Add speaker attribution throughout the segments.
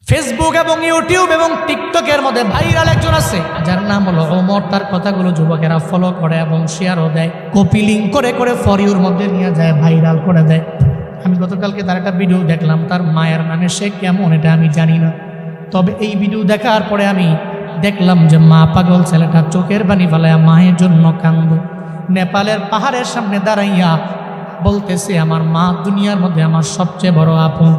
Speaker 1: Facebook এবং YouTube এবং টিকটকের মধ্যে ভাইরাল একজন আছে যার নাম হলো ওমর। তার কথাগুলো যুবকেরা ফলো করে এবং শেয়ারও দেয়, কপি লিঙ্ক করে করে ফর ইউর মধ্যে নিয়ে যায়, ভাইরাল করে দেয়। আমি গতকালকে তার একটা ভিডিও দেখলাম, তার মায়ের নামে সে কেমন এটা আমি জানি না, তবে এই ভিডিও দেখার পরে আমি দেখলাম যে মা পাগল ছেলেটা চোখের পানি ফেলায় মায়ের জন্য কান্দে। নেপালের পাহাড়ের সামনে দাঁড়াইয়া বলতেছে, আমার মা দুনিয়ার মধ্যে আমার সবচেয়ে বড় আপন।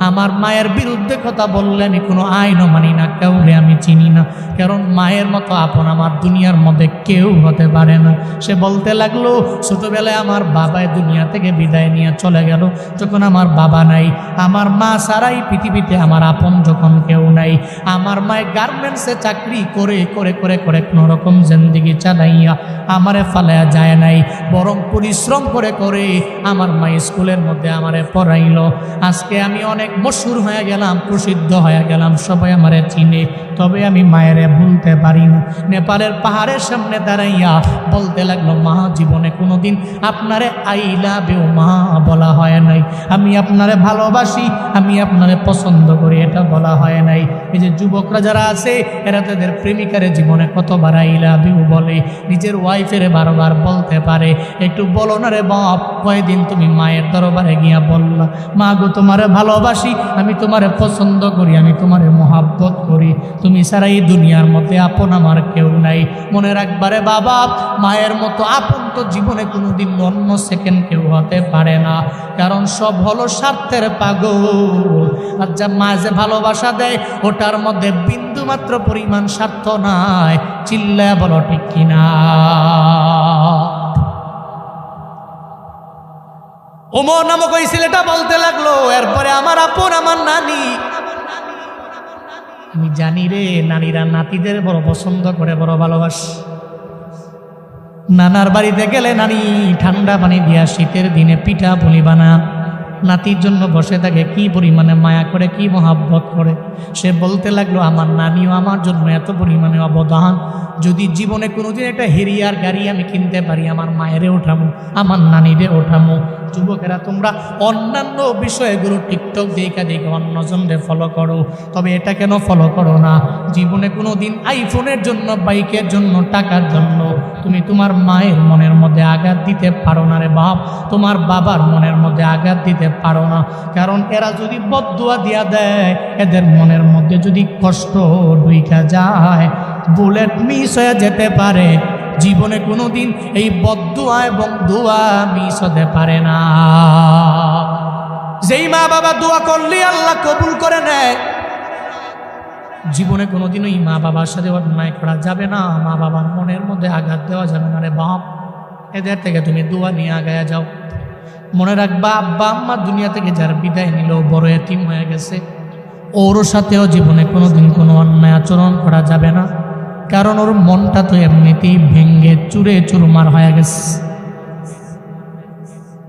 Speaker 1: আমার মায়ের বিরুদ্ধে কথা বললে আমি কোনো আইনও মানি না, কাউরে আমি চিনি না, কারণ মায়ের মতো আপন আমার দুনিয়ার মধ্যে কেউ হতে পারে না। সে বলতে লাগলো, ছোটবেলায় আমার বাবাই দুনিয়া থেকে বিদায় নিয়ে চলে গেল, যখন আমার বাবা নাই, আমার মা ছাড়াই পৃথিবীতে আমার আপন যখন কেউ নাই। আমার মায়ের গার্মেন্টসে চাকরি করে করে করে করে কোনো রকম জিন্দেগি চালাইয়া আমারে ফালাইয়া যায় নাই, বরং পরিশ্রম করে করে আমার মা স্কুলের মধ্যে আমারে পড়াইলো। আজকে আমি অনেক মশহুর হয়ে গেলাম, প্রসিদ্ধ হয়ে গেলাম, সবাই আমারে চিনে, তবে আমি মায়েরে ভুলতে পারি না। নেপালের পাহাড়ের সামনে দাঁড়াইয়া বলতে লাগলো, মা জীবনে কোনোদিন আপনারে আই লাভ ইউ মা বলা হয় নাই, আমি আপনারে ভালোবাসি, আমি আপনারে পছন্দ করি, এটা বলা হয় নাই। এই যে যুবকরা যারা আছে এরা তাদের প্রেমিকারে জীবনে কতবার আই লাভ ইউ বলে, নিজের ওয়াইফের বারবার বলতে পারে, একটু বলো না রে বাপ, কয়দিন তুমি মায়ের দরবারে গিয়া বললা, মা গো তোমারে ভালোবাসি, আমি তোমারে পছন্দ করি, আমি তোমারে মহাব্বত করি, তুমি ছাড়া এই দুনিয়ার মধ্যে আপন আমার কেউ নাই। মনে রাখবারে বাবা, মায়ের মতো আপন তো জীবনে কোনোদিন অন্য সেকেন্ড কেউ হতে পারে না, কারণ সব হলো স্বার্থের পাগল। আর যা মা যে ভালোবাসা দেয় ওটার মধ্যে বিন্দু মাত্র পরিমাণ স্বার্থ নাই, চিল্লায় বলো ঠিক কিনা। ওমর নামক ওই ছেলেটা বলতে লাগলো, এরপরে আমার আপন আমার নানি, আমি জানি রে নানিরা নাতিদের বড় পছন্দ করে, বড় ভালোবাসে। নানার বাড়িতে গেলে নানি ঠান্ডা পানি দিয়া শীতের দিনে পিঠা পুলি বানা, নাতির জন্য বসে থাকে, কি পরিমাণে মায়া করে, কি মহাব্বত করে। সে বলতে লাগলো, আমার নানিও আমার জন্য এত পরিমাণে অবদান, যদি জীবনে কোনোদিন একটা হেরিয়ার গাড়ি আমি কিনতে পারি, আমার মায়েরে ওঠামো, আমার নানিরে ওঠামো। যুবকেরা তোমরা অন্যান্য বিষয়গুলো টিকটক দেখা দেখে অন্যজনরে ফলো করো, তবে এটা কেন ফলো করো না? জীবনে কোনো দিন আইফোনের জন্য, বাইকের জন্য, টাকার জন্য তুমি তোমার মায়ের মনের মধ্যে আঘাত দিতে পারো না রে বাপ, তোমার বাবার মনের মধ্যে আঘাত দিতে পারো না, কারণ এরা যদি বদদুয়া দিয়া দেয়, এদের মনের মধ্যে যদি কষ্ট ঢুইকা যায়, বুলেট মিস হয়ে যেতে পারে। জীবনে কোনোদিন এই বদদুয়া এবং দোয়া মিস হতে পারে না। যেই মা বাবা দোয়া করলে আল্লাহ কবুল করে নেয়, জীবনে কোনোদিন ওই মা বাবার সাথে অন্যায় করা যাবে না, মা বাবার মনের মধ্যে আঘাত দেওয়া যাবে না রে বাপ। এদের থেকে তুমি দোয়া নিয়ে আগায়া যাও। মনে রাখবা, আব্বা আম্মা দুনিয়া থেকে যার বিদায় নিল, বড় এতিম হয়ে গেছে, ওর সাথেও জীবনে কোনোদিন কোনো অন্যায় আচরণ করা যাবে না, কারণ ওর মনটা তো এমনিতেই ভেঙ্গে চুরে চুরমার হয়ে গেছে।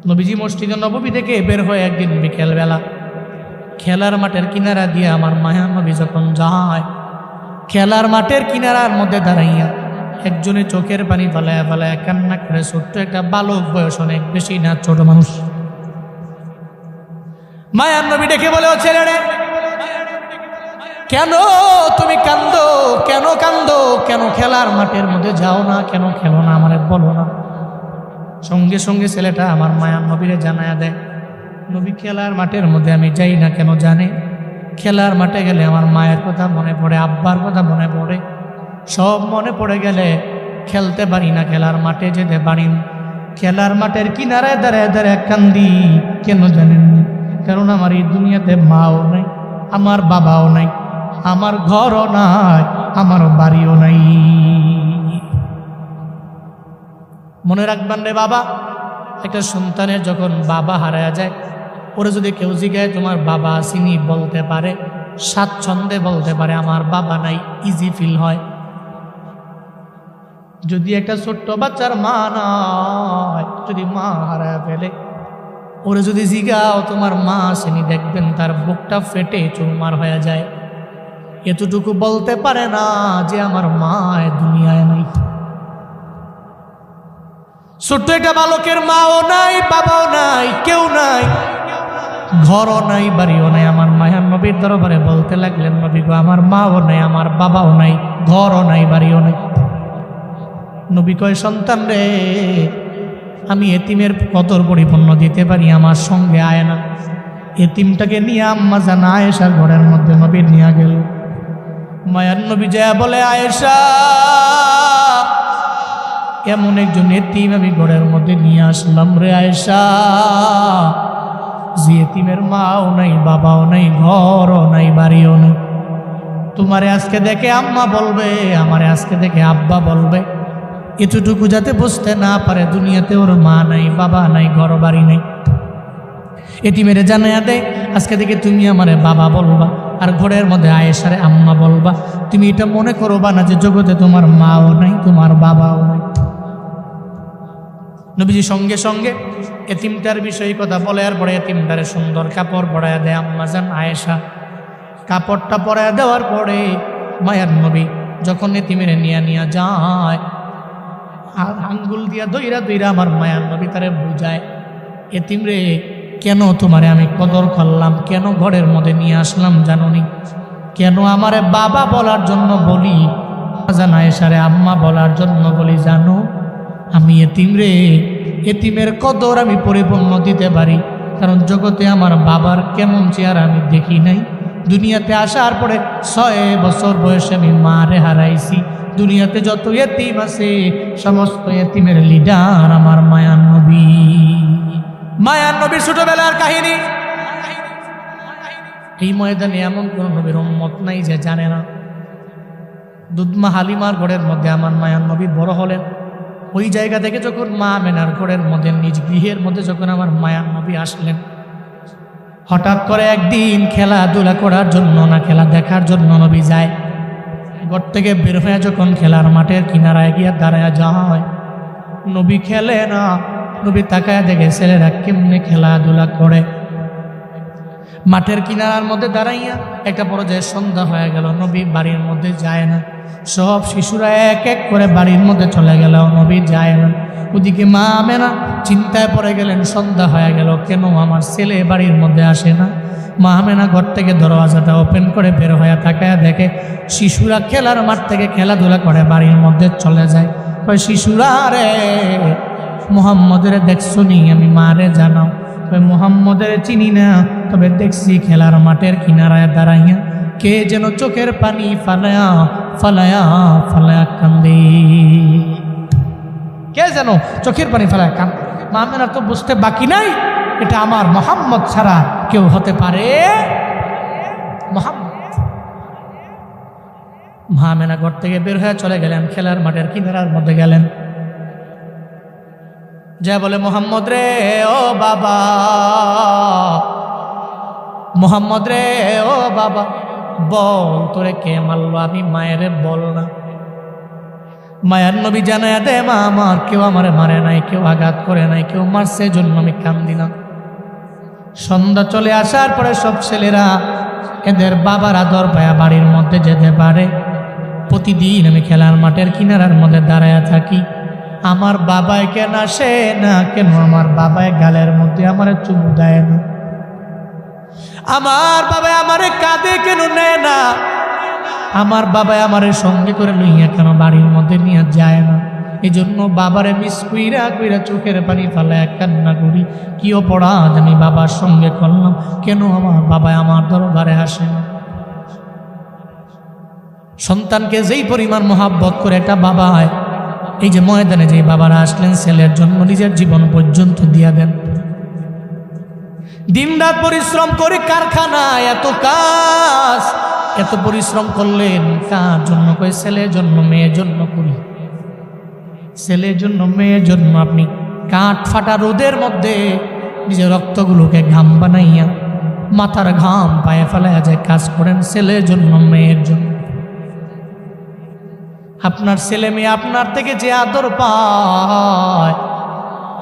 Speaker 1: নবীজি মসজিদে নববী থেকে বের হয়ে একদিন বিকেলবেলা খেলার মাঠের কিনারা দিয়ে আমার মায়া নবী যখন যায়, খেলার মাঠের কিনারার মধ্যে দাঁড়াইয়া একজনে চোখের পানি ফালায়া ফালায়া কান্না করে, ছোট্ট একটা বালক, বয়স অনেক বেশি না, ছোট মানুষ। মায়ার নবী ডেকে বলে, ও ছেলে রে, কেন তুমি কান্দো, কেন কান্দো, কেন খেলার মাঠের মধ্যে যাও না, কেন খেলো না, আমারে বলো না। সঙ্গে সঙ্গে ছেলেটা আমার মায়ার নবীরে জানায়া দেয়, নবী খেলার মাঠের মধ্যে আমি যাই না কেন জানে, খেলার মাঠে গেলে আমার মায়ের কথা মনে পড়ে, আব্বার কথা মনে পড়ে, সব মনে পড়ে গেলে খেলতে পারি না, খেলার মাঠে যেতে পারি না। খেলার মাঠের কিনারায় দাঁড়ায় দাঁড়ায় কান্দি, কেন জানেন? কারণ আমার এই দুনিয়াতে মাও নাই, আমার বাবাও নাই, আমার ঘরও নাই, আমার বাড়িও নাই। মনে রাখবেন রে বাবা, একটা সন্তানের যখন বাবা হারায়া যায়, ওরা যদি কেউ জিজ্ঞাসা তোমার বাবা আসেনি, বলতে পারে, স্বাচ্ছন্দ্যে বলতে পারে আমার বাবা নাই, ইজি ফিল হয়। যদি একটা ছোট্ট বাচ্চার মা নাই, যদি মা হারায় ফেলে, ওরা যদি জিগাও তোমার মা আসেনি, দেখবেন তার বুকটা ফেটে চুরমার হয়ে যায়। এতটুকু বলতে পারে না যে আমার মা দুনিয়ায় নাই। ছোট্ট একটা বালকের মাও নাই, বাবাও নাই, কেউ নাই, ঘরও নাই, বাড়িও নাই। আমার মায়ার নবীর দরবারে বলতে লাগলেন, নবী গো, আমার মাও নাই, আমার বাবাও নাই, ঘরও নাই, বাড়িও নাই। নবী কয়, সন্তান রে, আমি এতিমের কদর পরিপূর্ণ দিতে পারি, আমার সঙ্গে আয় না। এতিমটাকে নিয়ে আম্মা জান আয়েশার ঘরের মধ্যে নবী নিয়ে গেল। মায়ার নবী যায় বলে, আয়েশা, এমন একজন এতিম আমি ঘরের মধ্যে নিয়ে আসলাম রে আয়েশা, যে এতিমের মাও নাই, বাবাও নাই, ঘরও নাই, বাড়িও নাই। তোমারে আজকে দেখে আম্মা বলবে, আমারে আজকে দেখে আব্বা বলবে, এতটুকু যাতে বুঝতে না পারে দুনিয়াতে ওর মা নাই, বাবা নাই, ঘর বাড়ি নেই। এতিমেরে জানায়া দেয়, আজকে থেকে তুমি আমারে বাবা বলবা, আর ঘরের মধ্যে আয়েশারে আম্মা বলবা। তুমি এটা মনে করবা না যে জগতে তোমার মাও নাই, তোমার বাবাও নাই। নবীজি সঙ্গে সঙ্গে এতিমটার বিষয়ে কথা বলে, আর পরে এতিমটারে সুন্দর কাপড় পরায়া দেয় আম্মা জান আয়েশা। কাপড়টা পরায়া দেওয়ার পরে মায়ার নবী যখন এতিমেরে নিয়ে যায়, আর আঙ্গুল দিয়া দইরা দইরা আমার মায়ার নবী তারে বুঝায়, এতিম রে, কেন তোমারে আমি কদর করলাম, কেন ঘরের মধ্যে নিয়ে আসলাম জানোনি? কেন আমারে বাবা বলার জন্য বলি, জান আয়েশারে আম্মা বলার জন্য বলি জানো? আমি এতিম রে, এতিমের কদর আমি পরিপূর্ণ দিতে পারি, কারণ জগতে আমার বাবার কেমন চেহারা আমি দেখি নাই। দুনিয়াতে আসার পরে 6 বছর বয়সে আমি মারে হারাইছি। দুনিয়াতে যত এতিম আছে সমস্ত এতিমের লিডার আমার মায়ার নবী। মায়ার নবীর ছোটবেলার কাহিনী। এই ময়দানে এমন কোন নবীর উম্মত নাই যে জানে না। দুধমা হালিমার ঘরের মধ্যে আমার মায়ার নবী বড় হলেন। ওই জায়গা থেকে যখন মা আমেনার ঘরের মধ্যে, নিজ গৃহের মধ্যে যখন আমার মায়ার নবী আসলেন, হঠাৎ করে একদিন খেলাধুলা করার জন্য না খেলা দেখার জন্য নবী যায়। ঘর থেকে বের হয়ে যখন খেলার মাঠের কিনারায় গিয়ে দাঁড়ায় যায়, নবী খেলে না। নবী তাকায় দেখে ছেলেরা কেমনে খেলাধুলা করে। মাঠের কিনারার মধ্যে দাঁড়াইয়া একটা পর্যায়ে সন্ধ্যা হয়ে গেল, নবী বাড়ির মধ্যে যায় না। সব শিশুরা এক এক করে বাড়ির মধ্যে চলে গেল, নবী যায় না। ওদিকে মা আমেনা চিন্তায় পড়ে গেলেন, সন্ধ্যা হয়ে গেল, কেন আমার ছেলে বাড়ির মধ্যে আসে না? মা আমেনা ঘর থেকে দরওয়াজাটা ওপেন করে বের হয়ে তাকায় দেখে শিশুরা খেলার মাঠ থেকে খেলাধুলা করে বাড়ির মধ্যে চলে যায়। কয়, শিশুরা রে, মুহাম্মদের দেখছো নি? আমি মারে জানাও। কয়, মুহাম্মদের চিনি না, তবে দেখছি খেলার মাঠের কিনারায় দাঁড়াইয়া কে যেন চোখের পানি ফালায়া ফালায়া ফালায়া কান্দে। কে যেন চোখের পানি ফালায়া কান্দে। মা আমেনা তো বুঝতে বাকি নাই, এটা আমার মুহাম্মদ ছাড়া কেউ হতে পারে? মুহাম্মদ। মা আমেনা ঘর থেকে বের হয়ে চলে গেলেন, খেলার মাঠের কিনারার মধ্যে গেলেন। যা বলে, মুহাম্মদ রে, ও বাবা, মুহাম্মদ রে, ও বাবা, বল তোরে কে মারলো? আমি মায়েরে বল না। মায়ার নবী জানায়া দে, মা আমার কেউ আমারে মারে নাই, কেউ আঘাত করে নাই, কেউ মারছে, জন্য আমি কান্দি না। সন্ধ্যা চলে আসার পরে সব ছেলেরা এদের বাবার আদর পায়া বাড়ির মধ্যে যেতে পারে। প্রতিদিন আমি খেলার মাঠের কিনারার মধ্যে দাঁড়ায়া থাকি। আমার বাবাই কেন আসে না? কেন আমার বাবাই গালের মধ্যে আমার চুমু দেয় না? আমার বাবা আমারে কাঁধে কেন নেয় না? আমার বাবা আমারে সঙ্গে করে লইয়া কেন বাড়ির মধ্যে নিয়ে যায় না? এই জন্য বাবারে মিস কইরা কইরা চোখের পানি ফালায় কান্না করি। কি অপরাধ আমি বাবার সঙ্গে করলাম? কেন আমার বাবা আমার দরবারে আসে না? সন্তানকে যেই পরিমাণ মহাব্বত করে একটা বাবা হয়, এই যে ময়দানে যে বাবারা আসলেন, ছেলের জন্য নিজের জীবন পর্যন্ত দিয়া দেন। দিনরাত পরিশ্রম করে কারখানায় এত কাজ, এত পরিশ্রম করলেন কার জন্য? কই ছেলের জন্য, মেয়ের জন্য করি। ছেলের জন্য, মেয়ের জন্য। আপনি কাঠ ফাটা রোদের মধ্যে নিজের রক্তগুলোকে ঘাম বানাইয়া, মাথার ঘাম পায়ে ফেলাইয়া যায় কাজ করেন ছেলের জন্য, মেয়ের জন্য। আপনার ছেলে মেয়ে আপনার থেকে যে আদর পায়,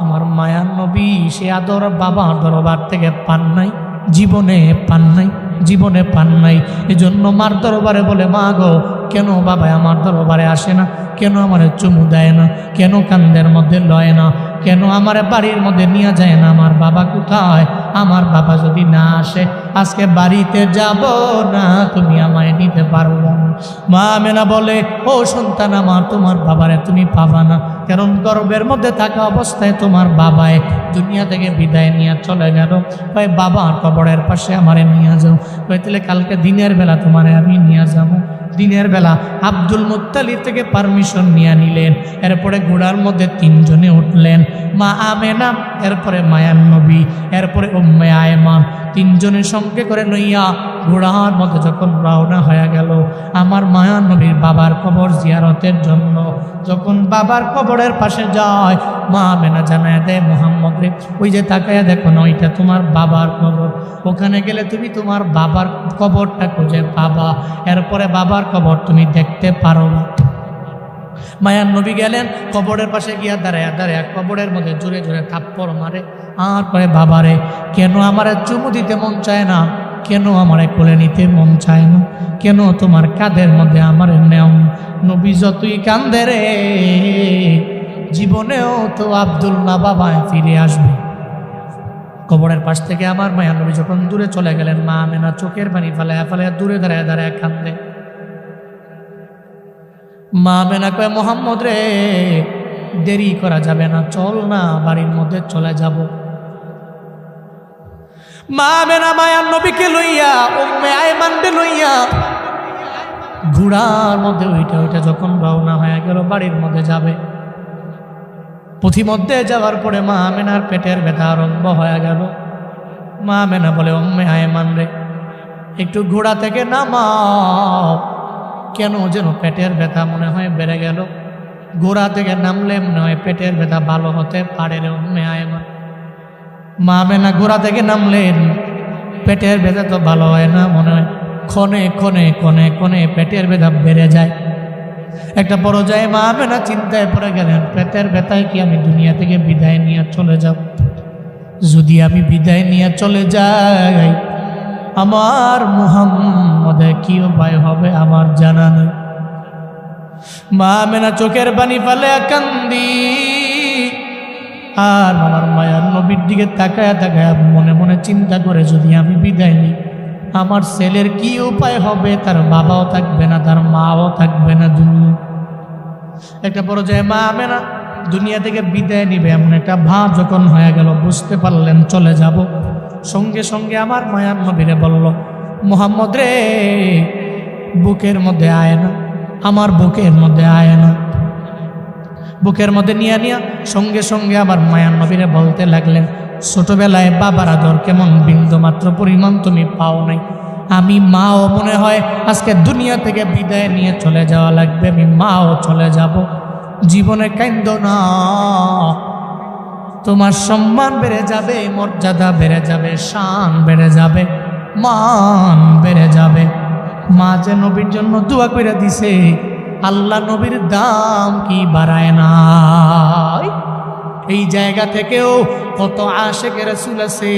Speaker 1: আমার মায়ার নবী সে আদর বাবার দরবার থেকে পান নাই, জীবনে পান নাই, জীবনে পান নাই। এজন্য মার দরবারে বলে, মা গো, কেন বাবা আমার দরবারে আসে না? কেন আমার চুমু দেয় না? কেন কান্দের মধ্যে লয় না? কেন আমার বাড়ির মধ্যে নিয়ে যায় না? আমার বাবা কোথায়? আমার বাবা যদি না আসে আজকে বাড়িতে যাব না, তুমি আমায় নিতে পারবে না। মা আমেনা বলে, ও সন্তান আমার, তোমার বাবারে তুমি পাবা না, কারণ গর্ভের মধ্যে থাকা অবস্থায় তোমার বাবায় দুনিয়া থেকে বিদায় নিয়ে চলে গেল। ভাই বাবার কবরের পাশে আমারে নিয়ে যাও। তাহলে কালকে দিনের বেলা তোমারে আমি নিয়ে যাবো। দিনের বেলা আব্দুল মুত্তালিব থেকে পারমিশন নিয়ে নিলেন। এরপরে ঘোড়ার মধ্যে তিনজনে উঠলেন, মা আমেনা, এরপরে মায়ান নবী, এরপরে উম্মে আয়মান, তিনজনের সঙ্গে করে লইয়া ঘোড়ার মধ্যে যখন রওনা হয়ে গেল আমার মায়ান নবীর বাবার কবর জিয়ারতের জন্য। যখন বাবার কবরের পাশে যায় মা আমেনা জানায় দেয়, মুহাম্মদ রে, ওই যে তাকায়া দেখো না, ওইটা তোমার বাবার কবর, ওখানে গেলে তুমি তোমার বাবার কবরটা খুঁজে পাবা, এরপরে বাবার কবর তুমি দেখতে পারো না। মায়ান নবী গেলেন, কবরের পাশে গিয়া দাঁড়ায় দাঁড়ায় কবরের মধ্যে জোরে জোরে থাপ্পড় মারে। আর পরে, বাবারে, কেন আমারে চুমু দিতে মন চায় না, কেন আমারে কোলে নিতে মন চায় না, কেন তোমার কাঁধের মধ্যে আমার নেও? নবী যতই কান্দে রে, জীবনেও তো আব্দুল্লাহ বাবায় ফিরে আসবে। কবরের পাশ থেকে আমার মায়ান নবী যখন দূরে চলে গেলেন, মা আমেনা চোখের পানি ফালায়া ফালায়া দূরে দাঁড়ায় দাঁড়ায় কান্দে। মা আমেনা কয়, মুহাম্মদ রে, দেরি করা যাবে না, চল না, বাড়ির মধ্যে চলে যাব। মা আমেনা মায়ান নবীকে লইয়া, উম্মে আয়মানকে লইয়া ঘোড়ার মধ্যে ওইটা যখন রওনা হয়ে গেল বাড়ির মধ্যে যাবে, পথিমধ্যে যাওয়ার পরে মা আমেনার পেটের ব্যথা আরম্ভ হয়ে গেল। মা আমেনা বলে, উম্মে আয়মান রে, একটু ঘোড়া থেকে নামাও, কেন যেন পেটের ব্যথা মনে হয় বেড়ে গেল। ঘোড়া থেকে নামলে মনে হয় পেটের ব্যথা ভালো হতে পারে রে উম্মে আয়মান। মা আমেনা ঘোড়া থেকে নামলেন, পেটের ব্যথা তো ভালো হয় না, মনে হয় ক্ষণে ক্ষণে ক্ষণে ক্ষণে পেটের ব্যথা বেড়ে যায়। একটা পর্যায়ে মা আমেনা চিন্তায় পড়ে গেলেন, পেটের ব্যথায় কি আমি দুনিয়া থেকে বিদায় নিয়ে চলে যাব? যদি আমি বিদায় নিয়ে চলে যাই, আমার মুহাম্মদের কি উপায় হবে আমার জানা নেই। মা আমেনা চোখের পানি ফেলে কান্দি, আর আমার মায়ার নবীর দিকে তাকায়া তাকায়া মনে মনে চিন্তা করে, যদি আমি বিদায় নিই, আমার ছেলের কি উপায় হবে? তার বাবাও থাকবে না, তার মাও থাকবে না দুনিয়া। একটা পর্যায়ে মা আমেনা দুনিয়া থেকে বিদায় নিবে এমন একটা ভাব যখন হয়ে গেল, বুঝতে পারলেন চলে যাব। সঙ্গে সঙ্গে আমার মায়ার নবীরে বলল, মুহাম্মদ রে, বুকের মধ্যে আয় না, আমার বুকের মধ্যে আয় না। বুকের মধ্যে নিয়ে নিয়া সঙ্গে সঙ্গে আবার মায়ার নবীরে বলতে লাগলেন, ছোটবেলায় বাবার আদর কেমন বিন্দু মাত্র পরিমাণ তুমি পাও নাই, আমি মাও মনে হয় আজকে দুনিয়া থেকে বিদায় নিয়ে চলে যাওয়া লাগবে, আমি মাও চলে যাব। জীবনে কাইন্দো না, তোমার সম্মান বেড়ে যাবে, মর্যাদা বেড়ে যাবে, শান বেড়ে যাবে, মান বেড়ে যাবে। মা যে নবীর জন্য দোয়া করে দিছে, আল্লাহ নবীর দাম কি বাড়ায় না? এই জায়গা থেকেও কত আশেকের রাসূল আছে,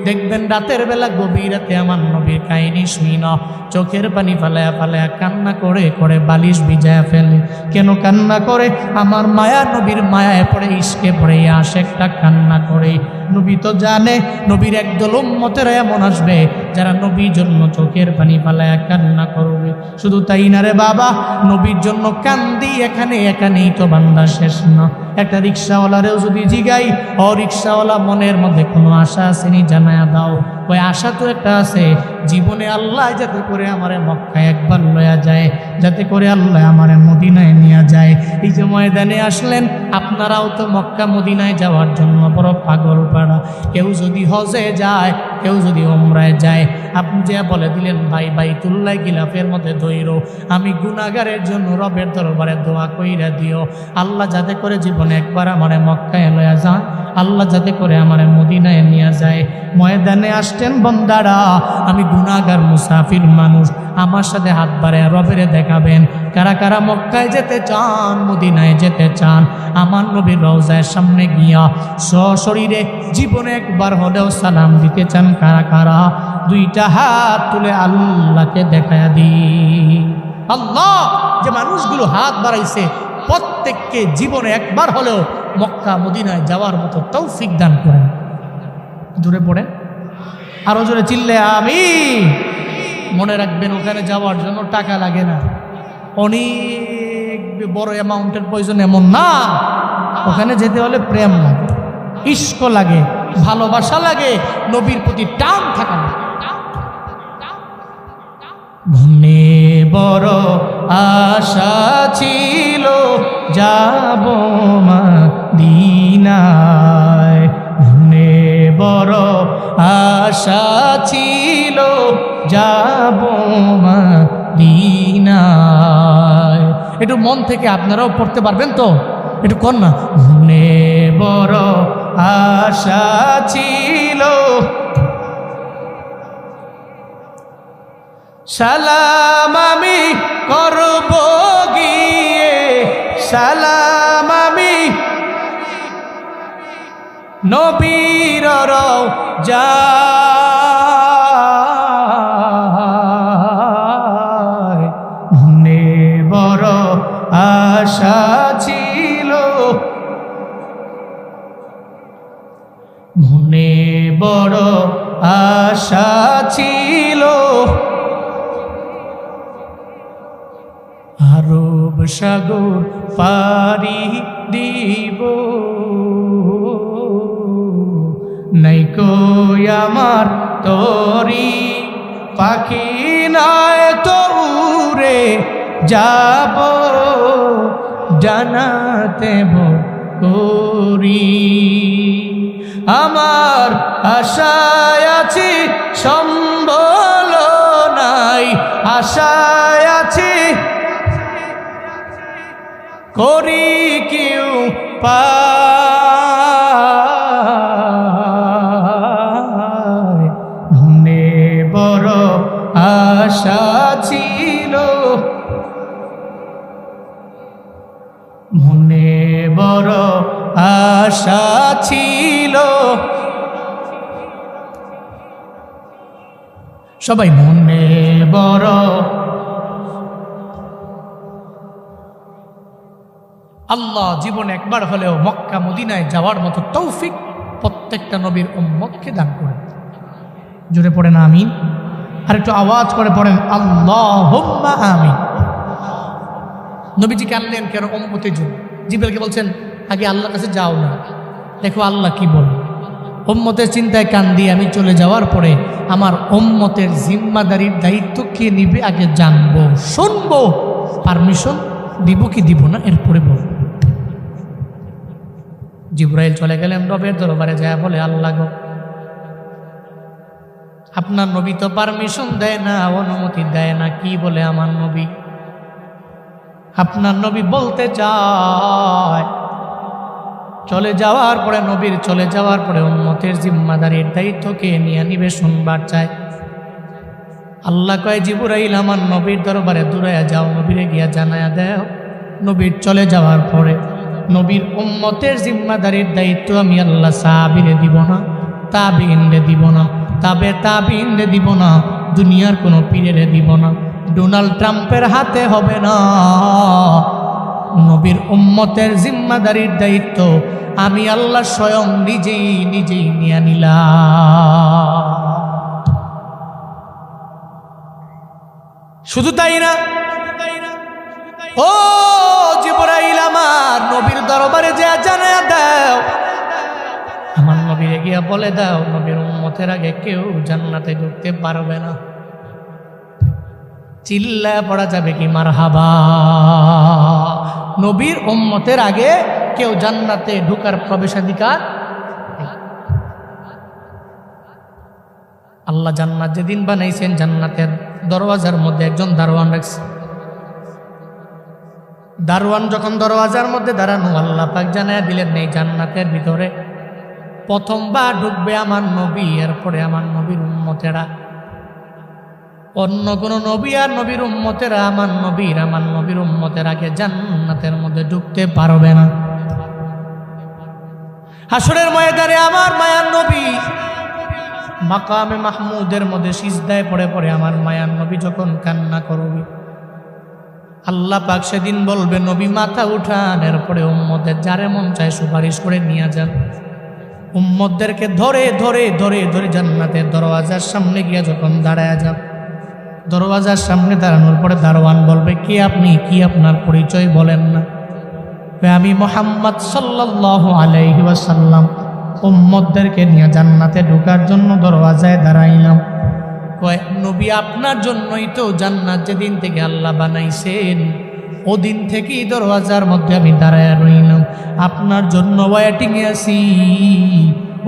Speaker 1: দেখবেন রাতের বেলা গভীর রাতে আমার নবীর কাহিনী শুই না, চোখের পানি ফালায়া ফালায়া কান্না করে করে বালিশ ভিজায়া ফেলে। কেন কান্না করে? আমার মায়া নবীর মায়ায় পড়ে, ইশকে পড়ে আশেকটা কান্না করে। নবী তো জানে নবীর একদল উম্মতেরা এমন আসবে যারা নবীর জন্য চোখের পানি ফালায়া কান্না করবে। শুধু তাই না রে বাবা, নবীর জন্য কান্দি এখানেই তো বান্দা শেষ না। একটা রিক্সাওয়ালারেও যদি জিগাই, ও রিক্সাওয়ালা, মনের মধ্যে কোনো আশা আসেনি, জানায়া দাও। ওই আশা তো একটা আছে, জীবনে আল্লাহ যাতে করে আমারে মক্কায় একবার লয়া যায়, যাতে করে আল্লাহ আমারে মদিনায় নিয়ে যায়। এই যে ময়দানে আসলেন, আপনারাও তো মক্কা মদিনায় যাওয়ার জন্য বড় পাগল পাড়া। কেউ যদি হজে যায়, কেউ যদি ওমরায় যায়, আপনি যে বলে দিলেন, ভাই বাইতুল্লাহ গিলাফের মধ্যে ধইরো, আমি গুনাহগারের জন্য রবের দরবারে দোয়া কইরা দিও, আল্লাহ যাতে করে জীবনে একবার আমারে মক্কায় লয়া যায়, আল্লাহ যাতে করে আমারে মদিনায় নিয়ে যায়। ময়দানে আসতেন বন্দারা, আমি গুনাহগার মুসাফির মানুষ, আমার সাথে হাত বাড়ায় রবেরে দেখাবেন কারা কারা মক্কায় যেতে চান, মদিনায় যেতে চান, আমার নবীর রওজার সামনে গিয়া সশরীরে জীবনে একবার হলেও সালাম দিতে চান কারা কারা? দুইটা হাত তুলে আল্লাহকে দেখায়া দি। আল্লাহ যে মানুষগুলো হাত বাড়াইছে, প্রত্যেককে জীবনে একবার হলেও মক্কা মদিনায় যাওয়ার মতো তৌফিক দান করেন। দূরে পড়ে আরো জোরে চিল্লে আমি। মনে রাখবেন ওখানে যাওয়ার জন্য টাকা লাগে না, অনেক বড় অ্যামাউন্টের প্রয়োজন এমন না। ওখানে যেতে হলে প্রেম লাগে, ইশক লাগে, ভালোবাসা লাগে, নবীর প্রতি টান থাকা লাগে। মনে বড় আশা ছিল যাব মদিনায়, মনে বড় আশা ছিল যাব মদিনায়। একটু মন থেকে আপনারাও পড়তে পারবেন তো, একটু কর না। মনে বড় আশা ছিল, সালাম আমি করব গিয়ে, সালাম আমি নবীর রওজায়। মনে বড় আশা ছিল, মনে বড় আশা ছিল, আরব সাগর পারি দিব, নাই কই আমার তরি পাখি নয় তো উড়ে যাব জানাতে করি। আমার আশায় আছি সম্বল নাই, আশায় আছি করি কেউ পায়। মনে বড় আশা ছিল, মনে বড় আশা ছিল। সবাই মনে বড়। আল্লাহ জীবনে একবার হলেও মক্কা মদিনায় যাওয়ার মতো তৌফিক প্রত্যেকটা নবীর উম্মতকে দান করেন। জোরে পড়েন আমিন, আর একটু আওয়াজ করে পড়েন আল্লাহুম্মা আমিন। নবীজি কানলেন কেন? উম্মতের জন্য। জিবরাইলকে বলছেন আগে আল্লাহর কাছে যাও না, দেখো আল্লাহ কি বলে। উম্মতের চিন্তায় কান দিয়ে আমি চলে যাওয়ার পরে আমার উম্মতের জিম্মাদারির দায়িত্ব কে নিবে আগে জানবো, শুনবো, পারমিশন দিব কি দিব না এরপরে বলবো। জিবরাইল চলে গেলেন রবের দরবারে, যায় বলে আল্লাহ গো, আপনার নবী তো পারমিশন দেয় না, অনুমতি দেয় না। কি বলে আমার নবী? আপনার নবী বলতে চায় চলে যাওয়ার পরে, নবীর চলে যাওয়ার পরে উম্মতের জিম্মাদারির দায়িত্ব কে নিয়ে নিবে শুনবার চায়। আল্লাহ কয় জিবরাইল আমার নবীর দরবারে দূরায়া যাও, নবীরে গিয়া জানায়া দেও নবীর চলে যাওয়ার পরে নবীর উম্মতের জিম্মাদারির দায়িত্ব আমি আল্লাহ সাহাবীরে দিব না, তাবিঈনরে দিব না, তাবিঈনরে দিব না, দুনিয়ার কোনো পীরেরে দিব না, ডোনাল্ড ট্রাম্পের হাতে হবে না। নবীর উম্মতের জিম্মাদারির দায়িত্ব আমি আল্লাহ স্বয়ং নিজেই নিয়ে নিলাম। শুধু তাই না, ও জিবরাইল আমার নবীর দরবারে যা জানায়া দাও, আমার নবীরে গিয়া বলে দাও নবীর উম্মতের আগে কেউ জান্নাতে ঢুকতে পারবে না। চিল্লায় পড়া যাবে কি মারহাবা? নবীর উম্মতের আগে কেউ জান্নাতে ঢুকার প্রবেশাধিকার। আল্লাহ জান্নাত যেদিন বানাইছেন জান্নাতের দরওয়াজার মধ্যে একজন দারোয়ান রাখছে। দারোয়ান যখন দরওয়াজার মধ্যে দাঁড়ানো, আল্লাহ পাক জানায়া দিলেন এই জান্নাতের ভিতরে প্রথমবার ঢুকবে আমার নবী, এরপরে আমার নবীর উম্মতেরা। অন্য কোন নবী আর নবীর উম্মতেরা আমার নবীর উম্মতের আগে জান্নাতের মধ্যে ঢুকতে পারবে না। হাসরের ময়দানে আমার মায়ার নবী মাকামে মাহমুদের মধ্যে সিজদায় পড়ে পড়ে আমার মায়ার নবী যখন কান্না করবে, আল্লাহ পাক সেদিন বলবে নবী মাথা উঠান, এরপরে উম্মতের যারে মন চায় সুপারিশ করে নিয়ে যান। উম্মতদেরকে ধরে ধরে ধরে ধরে জান্নাতের দরওয়াজার সামনে গিয়ে যখন দাঁড়ায় যাব, দরওয়াজার সামনে দাঁড়ানোর পরে দারোয়ান বলবে, কি আপনি, কি আপনার পরিচয় বলেন না? আমি মুহাম্মদ সাল্লাল্লাহু আলাইহি ওয়াসাল্লাম উম্মতদেরকে নিয়ে জান্নাতে ঢোকার জন্য দরওয়াজায় দাঁড়াইলাম। কয় নবী, আপনার জন্যই তো জান্নাত যেদিন থেকে আল্লাহ বানাইছেন ওদিন থেকেই দরওয়াজার মধ্যে আমি দাঁড়ায় রইলাম, আপনার জন্য ওয়েটিংয়ে আছি।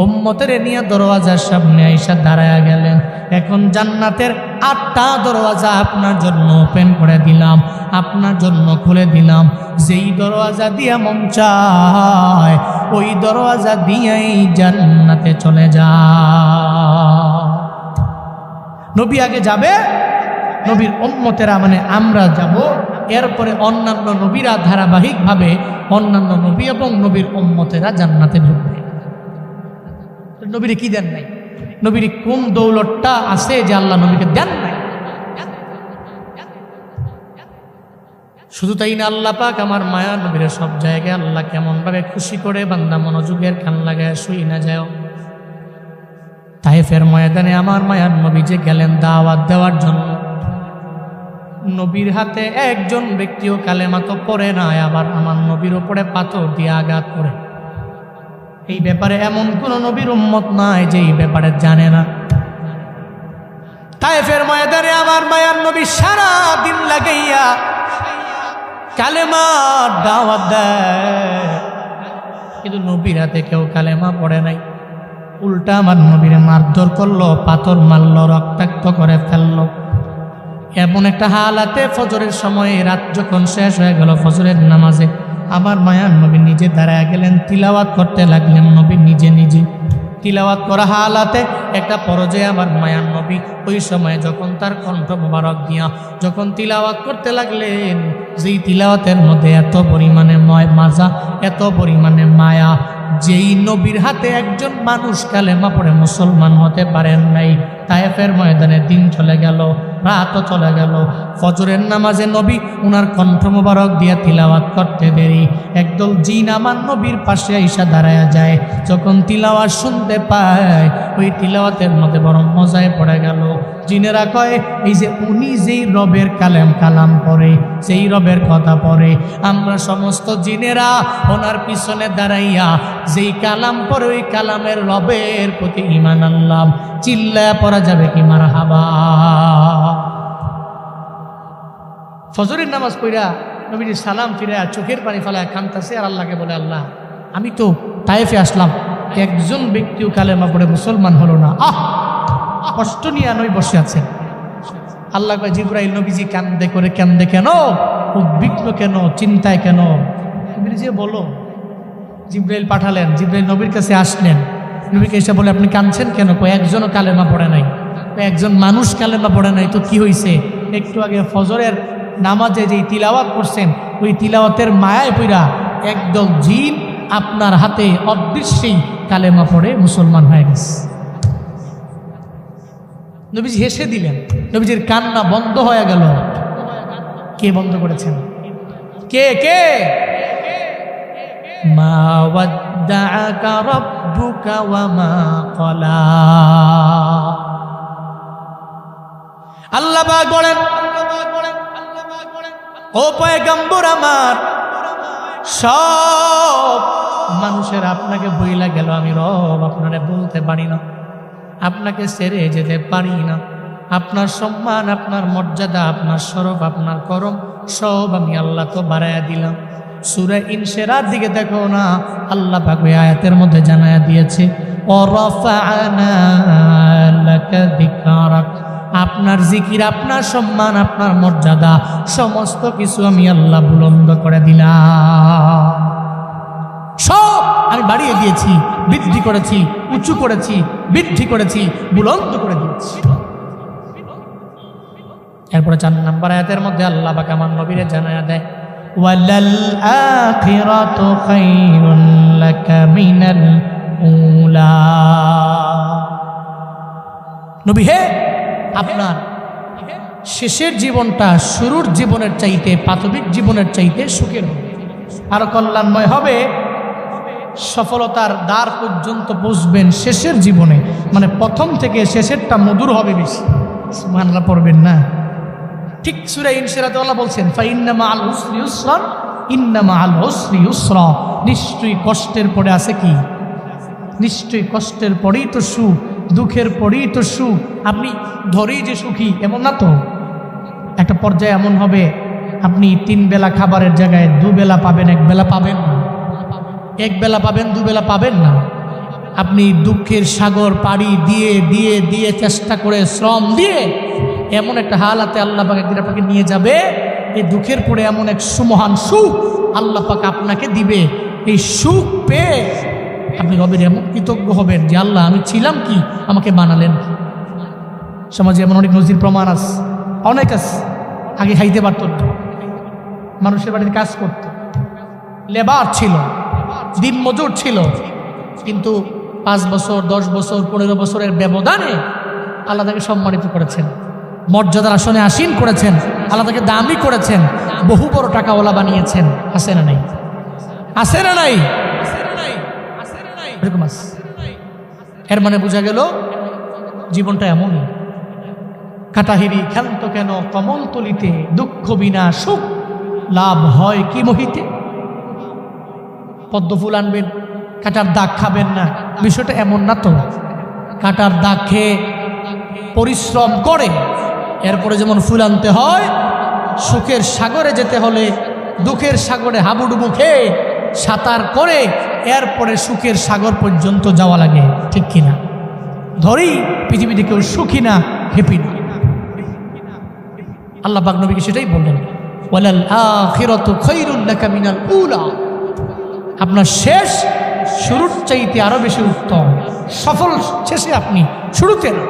Speaker 1: উম্মতের নিয়ে দরওয়াজার সামনে আইসা দাঁড়ায়া গেলেন। এখন জান্নাতের 8টা দরওয়াজা আপনার জন্য ওপেন করে দিলাম, আপনার জন্য খুলে দিলাম। যেই দরওয়াজা দিয়া মন চায় ওই দরওয়াজা দিয়েই জান্নাতে চলে যায়। নবী আগে যাবে, নবীর উম্মতেরা মানে আমরা যাব, এরপরে অন্যান্য নবীরা ধারাবাহিকভাবে অন্যান্য নবী এবং নবীর উম্মতেরা জান্নাতে ঢুকবে। নবীরে কি দেন নাই? নবীর কোন দৌলতটা আছে যে আল্লাহ নবীকে দেন নাই? শুধু তাই না, আল্লাহ পাক আমার মায়া নবীর সব জায়গায় আল্লাহ কেমন ভাবে খুশি করে বান্দা মনোযোগের কান লাগায় শুই না যায়। তাইফের ময়দানে আমার মায়ার নবী যে গেলেন দাওয়াত দেওয়ার জন্য, নবীর হাতে একজন ব্যক্তিও কালেমা তো পড়ে না, আবার আমার নবীর উপরে পাথর দিয়ে আঘাত করে। এই ব্যাপারে এমন কোন নবীর উম্মত নাই যে এই ব্যাপারে জানে না। তাইফের ময়দানে আমার মায়ার নবী সারা দিন লাগাইয়া কালেমা দাওয়াত দেয়, কিন্তু নবীর হাতে কেউ কালেমা পড়ে নাই। উল্টা আমার নবীরে মারধর করলো, পাথর মারলো, রক্তাক্ত করে ফেললো। এমন একটা হালাতে ফজরের সময়, রাত যখন শেষ হয়ে গেল ফজরের নামাজে, আমার মায়ার নবী নিজে দাঁড়ায় গেলেন, তিলাওয়াত করতে লাগলেন। নবী নিজে নিজে তিলাওয়াত করা হালাতে একটা পর্যায়ে আমার মায়ার নবী ওই সময় যখন তার কণ্ঠ মোবারক দিয়া যখন তিলাওয়াত করতে লাগলেন, যেই তিলাওয়াতের মধ্যে এত পরিমাণে মাজা, এত পরিমাণে মায়া, যেই নবীর হাতে একজন মানুষ কালেমা পড়ে মুসলমান হতে পারেন নাই। তায়েফের ময়দানে দিন চলে গেল, রাতও চলে গেল। ফজরের নামাজে নবী উনার কণ্ঠ মোবারক দিয়া তিলাওয়াত করতে দেরি, একদল জিন আমার নবীর পাশে আইসা দাঁড়ায়া যায়। যখন তিলাওয়াত শুনতে পায়, ওই তিলাওয়াতের মধ্যে বড় মজায় পড়ে গেল। জিনেরা কয়, এই যে উনি যেই রবের কালাম পড়ে, সেই রবের কথা পড়ে, আমরা সমস্ত জিনেরা ওনার পিছনে দাঁড়াইয়া যেই কালাম পড়ে ওই কালামের রবের প্রতি ঈমান আনলাম। চিল্লায়া পড়া যাবে কি মারহাবা? ফজরের নামাজ পড়া নবীজি সালাম ফিরায়া চোখের পানি ফেলায় কাঁদতেছে আর আল্লাহকে বলে, আল্লাহ আমি তো তায়েফে আসলাম, একজন ব্যক্তিও কালেমা পড়ে মুসলমান হলো না। কষ্ট নিয়ে নই বসে আছেন। আল্লাহ কয়, জিবরাইল নবীজি কান্দে করে কান্দে কেন, উদ্বিগ্ন কেন, চিন্তায় কেন? নবীজি বলো। জিবরাইল পাঠালেন, জিবরাইল নবীর কাছে আসলেন। নবীকে এসে বলে, আপনি কাঁদছেন কেন? কয়, একজনও কালেমা পড়ে নাই। একজন মানুষ কালেমা পড়ে নাই তো কি হয়েছে? একটু আগে ফজরের নামাজে যেই তিলাওয়াত করছেন ওই তিলাওয়াতের মায়ায় পইরা একদল জিন আপনার হাতে অদৃশ্যেই কালেমা পড়ে মুসলমান হয়ে গেছে। নবীজি হেসে দিলেন, নবীজির কান্না বন্ধ হয়ে গেল। কে বন্ধ করেছেন? কে কে? মা ওয়াদ্দাআকা রাব্বুকা ওয়া মা ক্বালা। আল্লাহ পাক বলেন, ও পয়গম্বর আমার, সব মানুষের আপনাকে বইলা গেল, আমি রব আপনারে বলতে পারি না, আপনাকে ছেড়ে যেতে পারি না। আপনার সম্মান, আপনার মর্যাদা, আপনার শরফ, আপনার করম সব আমি আল্লাহ তো বাড়াইয়া দিলাম। সূরা ইনশিরার দিকে দেখো না, আল্লাহ পাক ওই আয়াতের মধ্যে জানায়া দিয়েছে, ওয়ারাফা'না লাকা যিকরাক। আপনার জিকির, আপনার সম্মান, আপনার মর্যাদা সমস্ত কিছু আমি আল্লাহ বুলন্দ করে দিলাম। সব আমি বাড়িয়ে দিয়েছি, বৃদ্ধি করেছি, উঁচু করেছি, বৃদ্ধি করেছি, বুলন্দ করে দিয়েছি। এরপরে 4 নম্বর আয়াতের মধ্যে আল্লাহ পাক আমার নবীরে জানায়া দেয়, ওয়ালাল আখিরাতু খায়রুন লাকা মিনাল উলা। নবী হে, আপনার শেষের জীবনটা শুরুর জীবনের চাইতে, প্রাথমিক জীবনের চাইতে সুখের হবে, আরো কল্যাণময় হবে। সফলতার দ্বার পর্যন্ত পৌঁছবেন শেষের জীবনে, মানে প্রথম থেকে শেষেরটা মধুর হবে বেশি। সুবহানাল্লাহ পড়বেন না? ঠিক সূরা ইনশিরাতে আল্লাহ বলছেন ফাইন্না মাআল উসরি ইউসরা, ইন্না মাআল উসরি ইউসরা, নিশ্চয়ই কষ্টের পরে আছে কি? নিশ্চয়ই কষ্টের পরেই তো সুখ, দুঃখের পরেই তো সুখ। আপনি ধরেই যে সুখী এমন না তো। একটা পর্যায়ে এমন হবে আপনি 3 বেলা খাবারের জায়গায় 2 বেলা পাবেন, 1 বেলা পাবেন না। 1 বেলা পাবেন, 2 বেলা পাবেন না। আপনি দুঃখের সাগর পাড়ি দিয়ে দিয়ে দিয়ে চেষ্টা করে শ্রম দিয়ে এমন একটা হালাতে আল্লাহ পাক একদিন আপনাকে নিয়ে যাবে, এই দুঃখের পরে এমন এক সুমহান সুখ আল্লাহ পাক আপনাকে দিবে। এই সুখ পেয়ে আপনি রবের এমন কৃতজ্ঞ হবেন যে আল্লাহ আমি ছিলাম কি, আমাকে বানালেন। সমাজে এমন অনেক নজির প্রমাণ আছে, অনেক আছে। আগে খাইতে পারত না, মানুষের বাড়িতে কাজ করত, লেবার ছিল, দিন মজুর ছিল, কিন্তু 5 বছর 10 বছর 15 বছরের ব্যবধানে আল্লাহ তাকে সম্মানিত করেছেন, মর্যাদার আসনে আসীন করেছেন, আল্লাহ তাকে দামি করেছেন, বহু বড় টাকাওয়ালা বানিয়েছেন। আছে না নাই? আছে না নাই? এরকম আছে। এর মানে বোঝা গেল জীবনটা এমনই। কাটাহিরি ক্ষান্ত কেন কমল তলিতে, দুঃখ বিনা সুখ লাভ হয় কি মহিতে। পদ্ম ফুল আনবেন, কাটার দাগ খাবেন না, বিষয়টা এমন না তো। কাটার দাগ খেয়ে পরিশ্রম করে এরপরে যেমন ফুল আনতে হয়, সুখের সাগরে যেতে হলে দুঃখের সাগরে হাবুডুবু খেয়ে সাঁতার করে এরপরে সুখের সাগর পর্যন্ত যাওয়া লাগে, ঠিক কিনা? ধরি পৃথিবীতে কেউ সুখী না, হ্যাপি না। আল্লাহ পাক নবীকে সেটাই বললেন, ওয়ালাল আখিরাতু খায়রুল লাকা মিনাল উলা। আপনার শেষ শুরুর চাইতে আরো বেশি উত্তম। সফল শেষে আপনি শুরুতে না।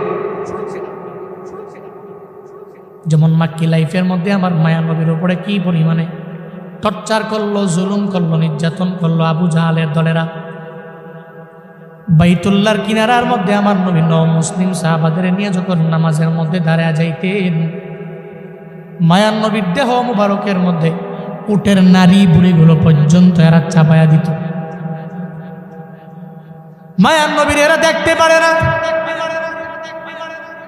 Speaker 1: যেমন মাক্কি লাইফের মধ্যে আমার মায়া নবীর উপরে কি পরিমাণে টর্চার করলো, জুলুম করলো, নির্যাতন করলো আবু জাহালের দলেরা। বাইতুল্লাহর কিনারার মধ্যে আমার নবী মুসলিম সাহাবাদের নিয়ে যখন নামাজের মধ্যে দাঁড়ায় যাইতেন, মায়ান নবীর দেহ মুবারকের মধ্যে উটের নারী বুড়িগুলো পর্যন্ত এরা চাপায়া দিত। মায়ান নবীর এরা দেখতে পারে না।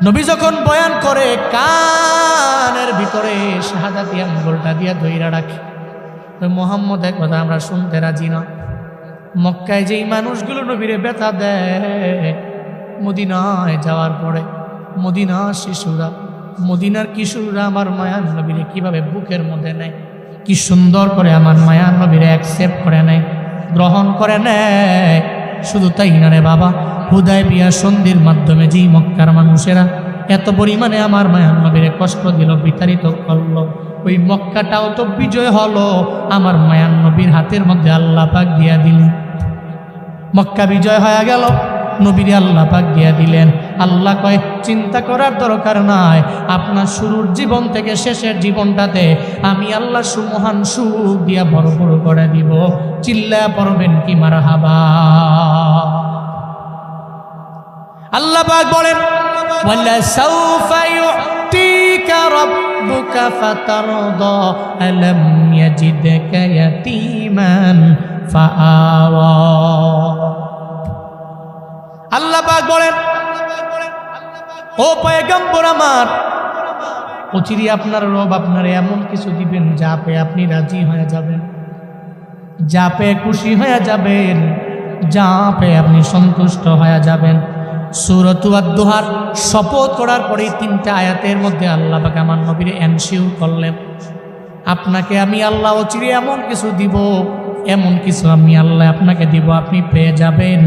Speaker 1: নবী যখন বয়ান করে কানের ভিতরে শাহাদাতি আঙ্গুলটা দিয়া ধইরা রাখে, ওই মোহাম্মদের কথা আমরা শুনতে রাজি না। মক্কায় যেই মানুষগুলো নবীরে ব্যথা দেয়, মদিনায় যাওয়ার পরে মদিনার শিশুরা, মদিনার কিশোররা আমার মায়ান নবীরে কিভাবে বুকের মধ্যে নেয়, কি সুন্দর করে আমার মায়ান নবীরে অ্যাকসেপ্ট করে নেয়, গ্রহণ করে নেয়। শুধু তাই না রে বাবা, হুদায়বিয়া সন্ধির মাধ্যমে যেই মক্কার মানুষেরা এত পরিমাণে আমার মায়ান নবীরে কষ্ট দিল, বিতাড়িত করলো, ওই মক্কাটাও তো বিজয় হলো আমার মায়ান নবীর হাতের মধ্যে আল্লাহ পাক দিয়া দিলেন। মক্কা বিজয় হয়ে গেল, নবীরে আল্লাহ পাক দিয়া দিলেন। আল্লাহ কয় চিন্তা করার দরকার নাই, আপনার শুরুর জীবন থেকে শেষের জীবনটাতে আমি আল্লাহ সুমহান সুখ দিয়া ভরপুর করে দিব। চিল্লায়া পড়বেন কি মারহাবা। আল্লাহ পাক বলেন ওয়ালা সাউফা ইউতিকা রাব্বুকা ফাতারদা আলাম ইয়াজিদকা ইয়াতীমান ফাআওয়া। আল্লাহ পাক বলেন ও পয়গম্বর আমার, অচিরে আপনার রব আপনার এমন কিছু দিবেন যা পেয়ে আপনি রাজি হয়ে যাবেন, যা পেয়ে খুশি হয়ে যাবেন, যা পেয়ে আপনি সন্তুষ্ট হয়ে যাবেন। সূরাত আদ-দুহার শপথ করার পরেই 3টা আয়াতের মধ্যে আল্লাহ পাক আমার নবীরে এনশিওর করলেন, আপনাকে আমি আল্লাহ অচিরে এমন কিছু দিব, এমন কিছু আমি আল্লাহ আপনাকে দিব, আপনি পেয়ে যাবেন।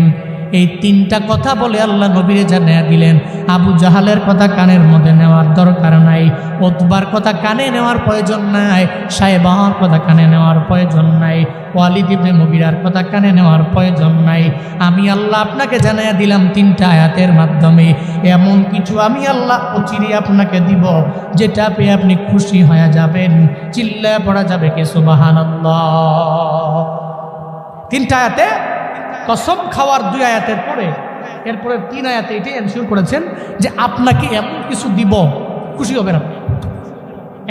Speaker 1: এই 3টা কথা বলে আল্লাহ নবীরে জানিয়ে দিলেন। আবু জাহালের কথা কানের মধ্যে নেওয়ার দরকার নাই, উতবার কথা কানে নেওয়ার প্রয়োজন নাই, সাইবার কথা কানে নেওয়ার প্রয়োজন নাই, ওয়ালিদ ইবনে মুগিরার কথা কানে নেওয়ার প্রয়োজন নাই। আমি আল্লাহ আপনাকে জানিয়ে দিলাম 3টা আয়াতের মাধ্যমে, এমন কিছু আমি আল্লাহ অচিরে আপনাকে দিব যেটা পেয়ে আপনি খুশি হয়ে যাবেন। চিল্লায় পড়া যাবে কে সুবহানাল্লাহ। 3টা আয়াতে কসম খাওয়ার 2 আয়াতের পরে এরপরে 3 আয়াতে এটাই এনশিওর করেছেন যে আপনাকে এমন কিছু দিব খুশি হবেন আপনি।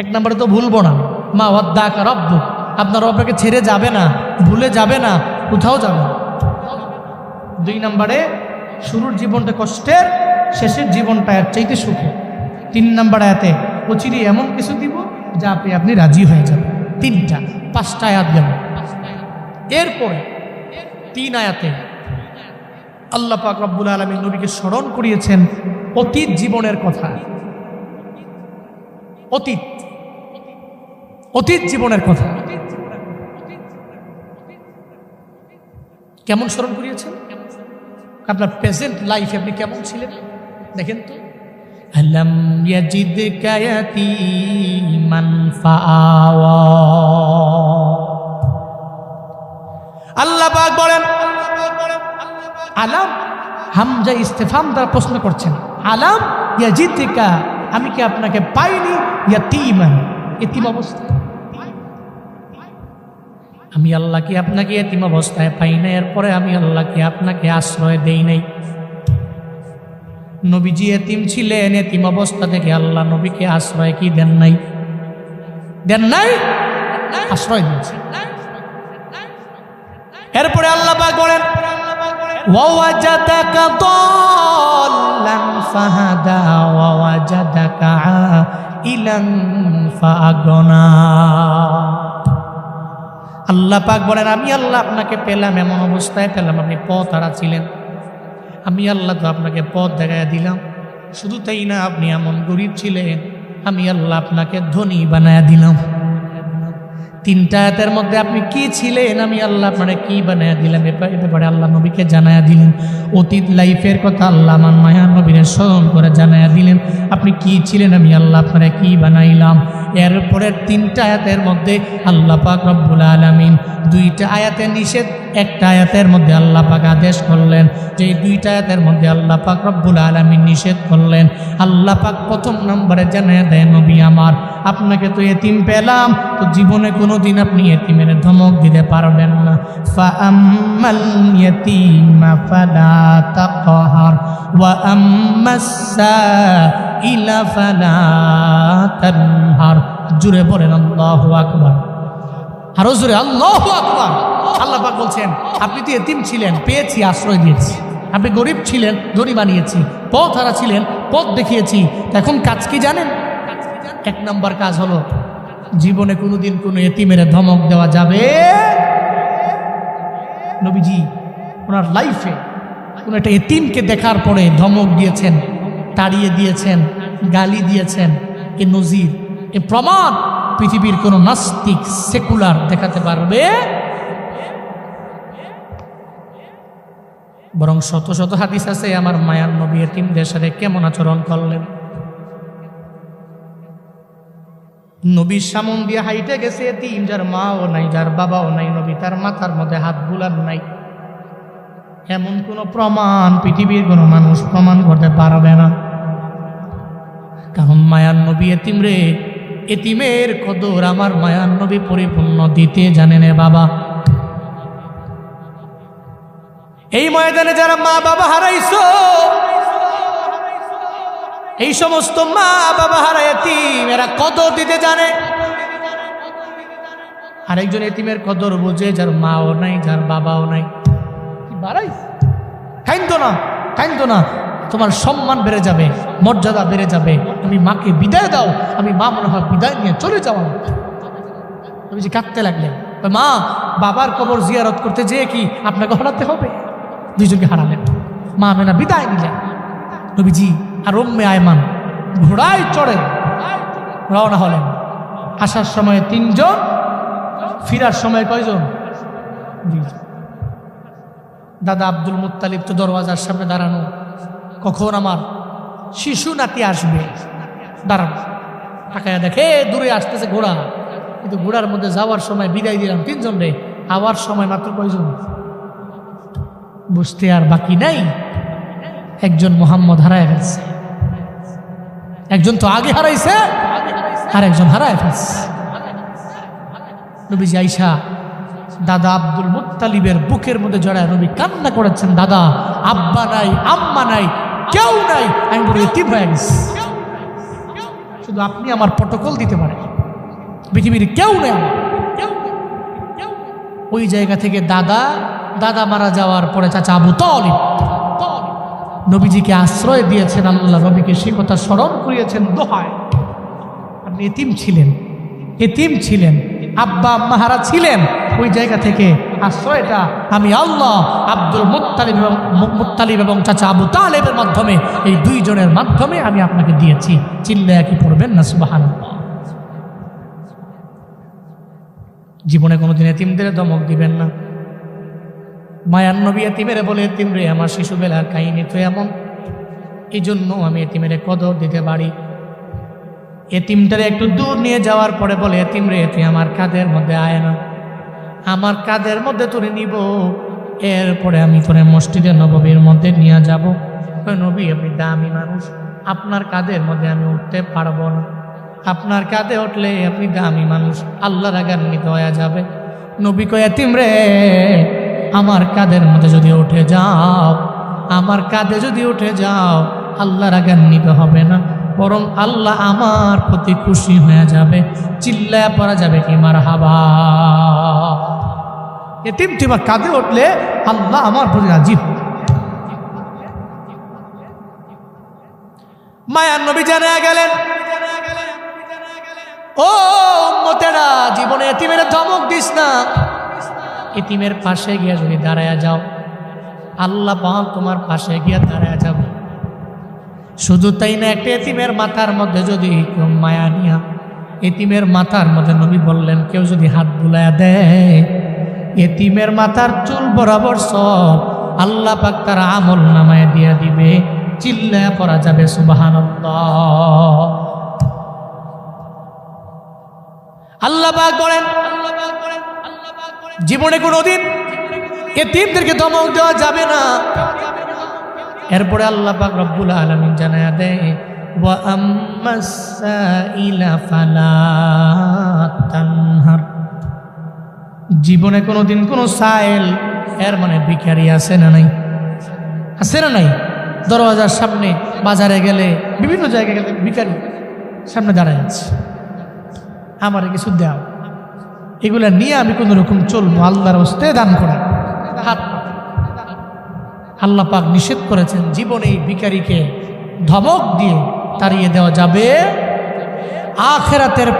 Speaker 1: 1 নম্বরে তো ভুলবো না, মা ওয়াদ্দাকা রাব্বুক, আপনার রব আপনাকে ছেড়ে যাবে না, ভুলে যাবে না, কোথাও যাবে না। 2 নম্বরে শুরুর জীবনটা কষ্টের, শেষের জীবনটা এর চাইতে সুখের। 3 নম্বর আয়াতে অচিরে এমন কিছু দিব যা আপনি রাজি হয়ে যাবেন। 5টা আয়াত গেল। এরপরে 3 আয়াতে আল্লাহ পাক রব্বুল আলামিন নবীকে স্মরণ করিয়েছেন অতীত জীবনের কথা। অতীত জীবনের কথা কেমন স্মরণ করিয়েছেন? আপনার প্রেজেন্ট লাইফে আপনি কেমন ছিলেন দেখেন তো। আলাম ইয়াজিদকা ইয়াতীমান ফাআওয়া। আল্লাহ পাক বলেন, আলাম, হামজা ইস্তেফাম দ্বারা প্রশ্ন করছেন, আলাম ইয়াজিদকা, আমি কি আপনাকে পাইনি ইয়াতীমান, এতিম অবস্থায়? আমি আল্লাহ কি আপনাকে এতিম অবস্থায় পাই না? এরপরে আমি আল্লাহ কি আপনাকে আশ্রয় দেই নাই? নবীজি এতিম ছিলেন, এতিম অবস্থা থেকে আল্লাহ নবীকে আশ্রয় কি দেন নাই? দেন নাই, আশ্রয় দিয়েছেন। এরপরে আল্লাহ পাক বলেন, ওয়াজাদাকা দাল্লান ফাহাদা ওয়াজাদাকা আইলান ফাআগনা। আল্লাহ পাক বলেন, আমি আল্লাহ আপনাকে পেলাম, এমন অবস্থায় পেলাম আপনি পথ হারা ছিলেন। আমি আল্লাহ তো আপনাকে পথ দেখাইয়া দিলাম। শুধু তাই না, আপনি এমন গরিব ছিলেন, আমি আল্লাহ আপনাকে ধনী বানায়া দিলাম। 3টা আয়াতের মধ্যে আপনি কি ছিলেন, আমি আল্লাহ আপনাকে কি বানায়া দিলাম, এ ব্যাপারে আল্লাহ নবীকে জানায়া দিলেন। অতীত লাইফের কথা আল্লাহ আমার মায়ার নবীরে স্মরণ করে জানায়া দিলেন, আপনি কি ছিলেন, আমি আল্লাহ আপনাকে কি বানাইলাম। এরপরের 3টা আয়াতের মধ্যে আল্লাহ পাক রব্বুল আলামিন 2টা আয়াতে নিষেধ, 1টা আয়াতের মধ্যে আল্লাহ পাক আদেশ করলেন। যে 2টা আয়াতের মধ্যে আল্লাহ পাক রব্বুল আলামিন নিষেধ করলেন, আল্লাহ পাক 1ম নম্বরে জানায়া দেয়, নবী আমার, আপনাকে তো এতিম পেলাম, তো জীবনে কোনোদিন আপনি এতিমের ধমক দিতে পারবেন না। ফাআম্মাল ইয়াতীমা ফালা তাকহার ওয়া আম্মাস সাইলা ফালা তানহার। জুড়ে বলেন আল্লাহু আকবার, আরো জোরে আল্লাহু আকবার। আল্লাহ পাক বলছেন, আপনি তো এতিম ছিলেন, পেয়েছি, আশ্রয় দিয়েছি। আপনি গরিব ছিলেন, ধনী বানিয়েছি। পথ হারা ছিলেন, পথ দেখিয়েছি। এখন কাজ কি জানেন? 1 নম্বর কাজ হলো, জীবনে কোনোদিন কোনো এতিমের ধমক দেওয়া যাবে। নবীজি ওনার লাইফে কোনো একটা এতিমকে দেখার পরে ধমক দিয়েছেন, তাড়িয়ে দিয়েছেন, গালি দিয়েছেন। এ নজির, এ প্রমাণ পৃথিবীর কোনো নাস্তিক সেকুলার দেখাতে পারবে? বরং শত শত হাদিস আছে আমার মায়ার নবী এতিমদের সাথে কেমন আচরণ করলেন। নবীর সামন দিয়ে হাইটে গেছে এতিম, যার মাও নাই, যার বাবাও নাই, নবী তার মাথার মধ্যে হাত বুলান নাই। এমন কোনো প্রমাণ পৃথিবীর কোনো মানুষ প্রমাণ করতে পারবে না। কারণ মায়ার নবী এতিম রে, এতিমের কদর আমার মায়ার নবী পরিপূর্ণ দিতে জানেন। বাবা, এই ময়দানে যারা মা বাবা হারাইছো, এই সমস্ত মা বাবা হারা এতিম, এরা কদর দিতে জানে। আরেকজন এতিমের কদর বোঝে যার মাও নাই, যার বাবাও নাই। কাইন্দো না, কাইন্দো না, তোমার সম্মান বেড়ে যাবে, মর্যাদা বেড়ে যাবে। তুমি মাকে বিদায় দাও, আমি মা মনে হয় বিদায় নিয়ে চলে যাওয়া। তুমি যে কাঁদতে লাগলেন, মা বাবার কবর জিয়ারত করতে যেয়ে কি আপনাকে হারাতে হবে? 2জনকে হারালেন, মা মেনা বিদায় নিলেন। নবীজি আর উম্মে আয়মান ঘোড়ায় চড়ে রওনা হলেন। আসার সময় 3জন, ফিরার সময় কয়জন? 2জন। দাদা আব্দুল মুত্তালিব তো দরওয়াজার সামনে দাঁড়ানো, কখন আমার শিশু নাতি আসবে দাঁড়ানো। তাকায় দেখে দূরে আসতেছে ঘোড়া, কিন্তু ঘোড়ার মধ্যে যাওয়ার সময় বিদায় দিলাম 3জন রে, আওয়ার সময় মাত্র কয়জন? বুঝতে আর বাকি নাই। একজন মোহাম্মদ হারায় ফেলছে, একজন তো আগে হারাইছে, আর একজন হারায় ফেলছে। নবীজি আইসা দাদা আব্দুল মুত্তালিবের বুকের মধ্যে জড়ায় নবী কান্না করেছেন, দাদা আব্বা নাই, আম্মা নাই, কেউ নাই, আমি বলে এতিম হয়ে গেছি। শুধু আপনি আমার প্রটোকল দিতে পারেন, পৃথিবীর কেউ নেই। ওই জায়গা থেকে দাদা দাদা মারা যাওয়ার পরে চাচা আবু তালিব নবীজিকে আশ্রয় দিয়েছেন। আল্লাহ নবীকে সে কথা স্মরণ করিয়েছেন, দোহায় আপনি এতিম ছিলেন, আব্বা আম্মাহারা ছিলেন, ওই জায়গা থেকে আশ্রয়টা আমি আল্লাহ আব্দুল মুত্তালিব এবং চাচা আবু তালেবের মাধ্যমে, এই দুইজনের মাধ্যমে আমি আপনাকে দিয়েছি। চিল্লায়া কি পড়বেন না সুবহানাল্লাহ? জীবনে কোনোদিন এতিমদের ধমক দিবেন না। মায়ার নবী এতিমেরে বলে, এতিম রে, আমার শিশুবেলার কাহিনী তো এমন, এই জন্য আমি এতিমের কদর দিতে পারি। এতিমটারে একটু দূর নিয়ে যাওয়ার পরে বলে, এতিম রে, তুই আমার কাঁধের মধ্যে আয় না, আমার কাঁধের মধ্যে তোরে নিব, এরপরে আমি তোরে মসজিদে নববীর মধ্যে নিয়ে যাব। নবী, আপনি দামি মানুষ, আপনার কাঁধের মধ্যে আমি উঠতে পারবো না, আপনার কাঁধে উঠলে আপনি দামি মানুষ, আল্লাহ রাগান্বিত হয়ে যাবে। নবী কয়, এতিম রে, আমার কাঁধের মধ্যে যদি উঠে যাও, আমার কাঁধে যদি উঠে যাও, আল্লাহ রাগান্বিত হবে না, বরং আল্লাহ আমার প্রতি খুশি হয়ে যাবে। চিল্লায়া পড়া যাবে কি মারহাবা? এতিম তোমার কাঁধে উঠলে আল্লাহ আমার প্রতি রাজি হবে। মায়ার নবী জানা গেলেন, ও উম্মতেরা, জীবনে এতিমের ধমক দিস না। এতিমের পাশে গিয়ে যদি দাঁড়ায়া যাও, আল্লাহ পাক তোমার পাশে গিয়ে দাঁড়ায়া যাবে। শুধু তাই না, একটা এতিমের মাথার মধ্যে যদি কেউ মায়া নিয়া, এতিমের মাথার মধ্যে নবী বললেন, কেউ যদি হাত বুলায়া দেয়, এতিমের মাথার চুল বরাবর সব আল্লাহ পাক তার আমল নামায় দিয়া দিবে। চিল্লায়া পড়া যাবে সুবহানাল্লাহ। আল্লাহ পাক বলেন, জীবনে কোনোদিন এতিমদেরকে ধমক দেওয়া যাবে না। এরপরে আল্লাহ পাক রব্বুল আলামিন জানায়া দেয়, ওয়া আম্মাস সাইলা ফালা তানহার। জীবনে কোনোদিন কোনো সাইল, এর মানে ভিখারি আছে না নাই? আছে না নাই? দরওয়াজার সামনে, বাজারে গেলে, বিভিন্ন জায়গায় গেলে ভিখারি সামনে দাঁড়ায় আছে, আমার কিছু দাও, এগুলা নিয়ে আমি কোন রকম চলবো, আল্লাহর হস্তে দান করা। হাত আল্লাহ পাক নিষেধ করেছেন, জীবনে এই ভিখারিকে ধমক দিয়ে তাড়িয়ে দেওয়া যাবে। আখিরাতের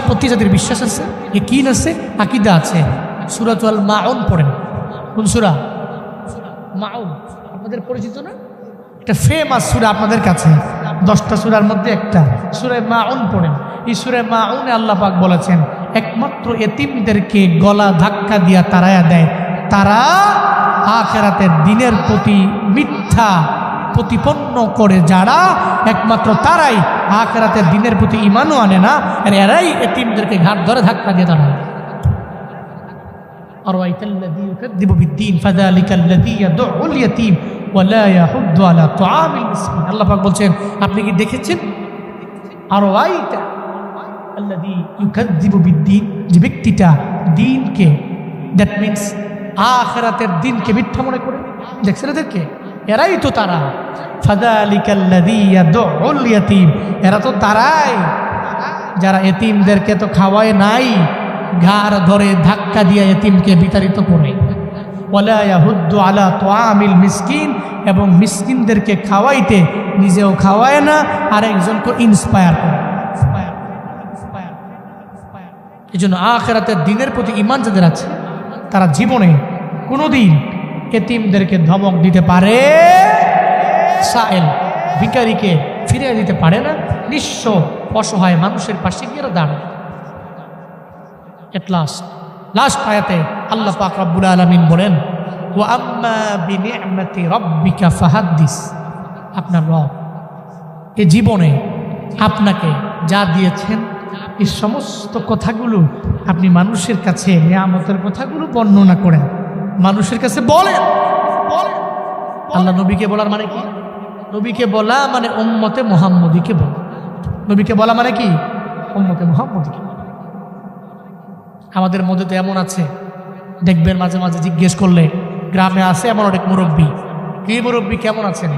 Speaker 1: প্রতি যাদের বিশ্বাস আছে, ইয়াকিন আছে, আকীদা আছে, সূরাতুল মাউন পড়েন। কোন সূরা? মাউন, আপনাদের পরিচিত না? এটা ফেমাস সূরা আপনাদের কাছে, 10টা সূরার মধ্যে একটা সূরা মাউন পড়েন। এই সূরা মাউনে আল্লাহ পাক বলেছেন, একমাত্র এতিমদেরকে গলা ধাক্কা দিয়া তাড়ায়া দেয় তারা আখিরাতের দিনের প্রতি মিথ্যা প্রতিপন্ন করে, যারা একমাত্র তারাই আখিরাতের দিনের প্রতি ঈমানও আনে না, আর এরাই এতিমদেরকে ঘাট ধরে ধাক্কা দিয়ে দাঁড়ায়। আরাইতাল্লাযী ইউকাযযিবু বিদ্দীন ফাযালিকাল্লাযী ইয়াদউল ইয়াতীম ওয়া লা ইয়াহুদ্দু আলা তুআমিল মিসকিন। আল্লাহ পাক বলছেন, আপনি কি দেখেছেন? আরাইতা আল্লাযী ইউকাযযিবু বিদ্দীন, যে ব্যক্তিটা দিনকে, দ্যাট মিন্স আখিরাতের দিনকে মিথ্যা মনে করে, দেখছেন এদেরকে? এরাই তো তারা। ফাযালিকাল্লাযী ইয়াদউল ইয়াতীম, এরা তো তারাই যারা এতিমদেরকে তো খাওয়ায় নাই, ঘাড় ধরে ধাক্কা দিয়ে এতিমকে বিতাড়িত করে। ওয়ালা ইয়াহুদ্দু আলা তুআমিল মিসকিন, এবং মিসকিনদেরকে খাওয়াইতে নিজেও খাওয়ায় না, আর একজনকে ইন্সপায়ার করে। এই জন্য আখিরাতের দিনের প্রতি ঈমান যাদের আছে, তারা জীবনে কোনোদিন এতিমদেরকে ধমক দিতে পারে, সাইল ভিখারিকে ফিরিয়ে দিতে পারে না, নিঃস্ব অসহায় মানুষের পাশে গিয়ে দাঁড়ায়। এট লাস্ট আয়াতে আল্লাহ পাক রব্বুল আলামিন বলেন, ওয়া আম্মা বিনি'মাতি রাব্বিকা ফাহাদ্দিস। আপনার রব এ জীবনে আপনাকে যা দিয়েছেন, এই সমস্ত কথাগুলো আপনি মানুষের কাছে, নিয়ামতের কথাগুলো বর্ণনা করেন, মানুষের কাছে বলেন। আল্লাহ নবীকে বলার মানে কি? নবীকে বলা মানে উম্মতে মুহাম্মদীকে বলা। নবীকে বলা মানে কি? উম্মতে মুহাম্মদীকে। আমাদের মধ্যে তো এমন আছে, দেখবেন মাঝে মাঝে জিজ্ঞেস করলে, গ্রামে আছে এমন অনেক মুরব্বী, কি মুরব্বী কেমন আছেন,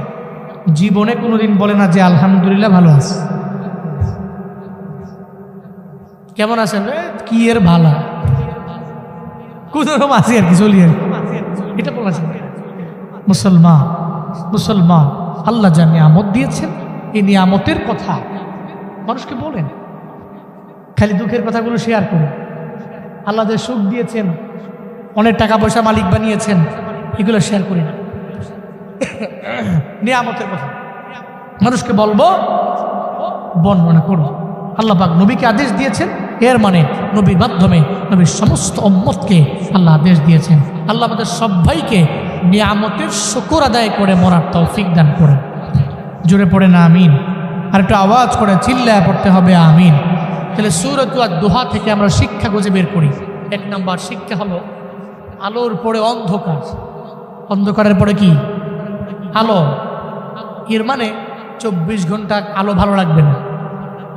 Speaker 1: জীবনে কোনোদিন বলে না যে আলহামদুলিল্লাহ ভালো আছে। কেমন আছেন? কি এর ভালা, কোন রকম আছে আর কি, চলি আর এটা বলা যাবে না। মুসলমান আল্লাহ যা নিয়ামত দিয়েছেন এই নিয়ামতের কথা মানুষকে বলেন, খালি দুঃখের কথাগুলো শেয়ার করুন। আল্লাহ যে সুখ দিয়েছেন, অনেক টাকা পয়সা মালিক বানিয়েছেন, এগুলো শেয়ার করি না। নিয়ামতের কথা মানুষকে বলবো, বর্ণনা করবো। আল্লাহ পাক নবীকে আদেশ দিয়েছেন, এর মানে নবীর মাধ্যমে নবীর সমস্ত উম্মতকে আল্লাহ আদেশ দিয়েছেন। আল্লাহ আমাদের সবাইকে নিয়ামতের শুকর আদায় করে মরার তৌফিক দান করেন। জোরে পড়ে না আমিন। আর একটু আওয়াজ করে চিল্লায় পড়তে হবে আমিন। তাহলে সূরাত আদ-দুহা থেকে আমরা শিক্ষা খুঁজে বের করি। 1 নম্বর শিক্ষা হলো আলোর পরে অন্ধকার, অন্ধকারের পরে কি আলো। এর মানে 24 ঘন্টা আলো ভালো লাগবে না,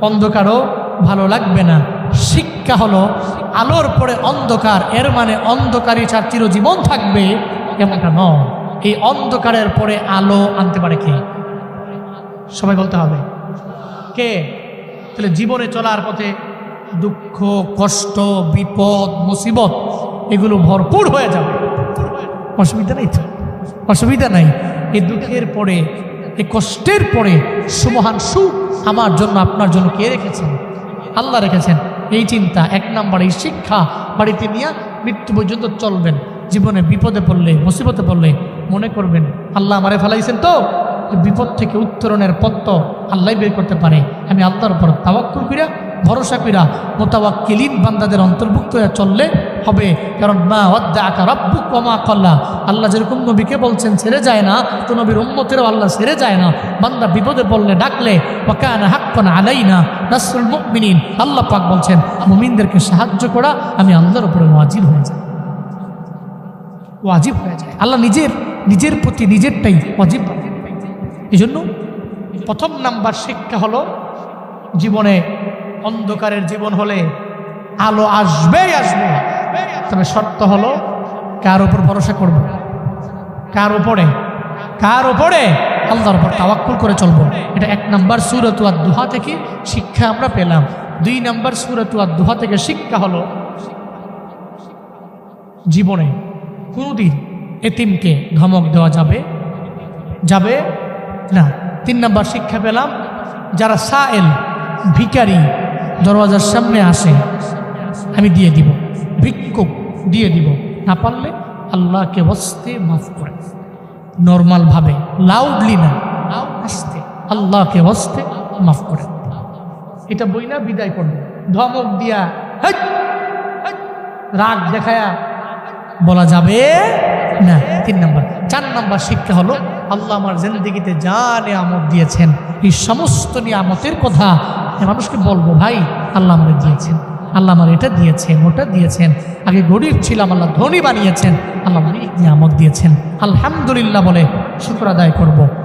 Speaker 1: অন্ধকারও ভালো লাগবে না। শিক্ষা হলো আলোর পরে অন্ধকার, এর মানে অন্ধকারই ছাড়া চিরজীবন থাকবে এমনটা নয়। এই অন্ধকারের পরে আলো আনতে পারে কে? সবাই বলতে হবে কে? তাহলে জীবনে চলার পথে দুঃখ, কষ্ট, বিপদ, মুসিবত এগুলো ভরপুর হয়ে যাবে, অসুবিধা নেই তো, অসুবিধা নাই। এই দুঃখের পরে, এই কষ্টের পরে সুমহান সুখ আমার জন্য আপনার জন্য কে রেখেছেন? আল্লাহ রেখেছেন। এই চিন্তা 1 নম্বর, এই শিক্ষা বাড়িতে নিয়ে মৃত্যু পর্যন্ত চলবেন। জীবনে বিপদে পড়লে, মুসিবতে পড়লে মনে করবেন আল্লাহ আমারে ফেলাইছেন, তো বিপদ থেকে উত্তরণের পথ তো আল্লাহ বের করতে পারে। আমি আল্লাহর উপর তাওয়াক্কুল কইরা, ভরসা কইরা মুতাওয়াক্কিলিন বান্দাদের অন্তর্ভুক্ত হয়ে চললে হবে। কারণ মা ওয়াদ্দাআকা রাব্বুক ওয়া মা ক্বাল্লা, আল্লাহ যেরকম নবীকে বলছেন ছেড়ে যায় না, তো নবীর উম্মতেরও আল্লাহ ছেড়ে যায় না। বান্দা বিপদে পড়লে ডাকলে ওয়া কানা হাক্কান আলাইনা নাসরুল মুমিনিন, আল্লাহ পাক বলছেন মুমিনদেরকে সাহায্য করা আমি আল্লাহর উপরে ওয়াজিব হয়ে যায়, ওয়াজিব হয়ে যায়। আল্লাহ নিজের প্রতি নিজেরটাই ওয়াজিব। এই জন্য 1 নাম্বার শিক্ষা হলো জীবনে অন্ধকারের জীবন হলে আলো আসবেই আসবে, তবে শর্ত হলো কার উপর ভরসা করব, কার উপরে আল্লাহর উপর তাওয়াক্কুল করে চলবো। এটা 1 নাম্বার সূরাত আদ-দুহা থেকে শিক্ষা আমরা পেলাম। 2 নাম্বার সূরাত আদ-দুহা থেকে শিক্ষা হলো জীবনে কোনোদিন এতিমকে ধমক দেওয়া যাবে না। 3 নাম্বার শিক্ষা পেলাম, যারা সায়েল ভিখারি দরওয়াজার সামনে আসে আমি দিয়ে দিব, ভিক্ষুক দিয়ে দিব, না পারলে আল্লাহকে ওয়াস্তে মাফ করে, নর্মাল ভাবে, লাউডলি না, আস্তে আল্লাহকে ওয়াস্তে মাফ করে। এটা বই না বিদায় করবে, ধমক দিয়া রাগ দেখায়া বলা যাবে না। 3 নাম্বার। 4 নাম্বার শিক্ষা হলো আল্লাহ আমার জিন্দেগিতে যা নিয়ামত দিয়েছেন, এই সমস্ত নিয়ামতের কথা মানুষকে বলবো, ভাই আল্লাহ আমাকে দিয়েছেন, আল্লাহ আমার এটা দিয়েছেন, ওটা দিয়েছেন, আগে গরিব ছিলাম আল্লাহ ধনী বানিয়েছেন, আল্লাহ অনেক নিয়ামত দিয়েছেন, আলহামদুলিল্লাহ বলে শুকর আদায় করব।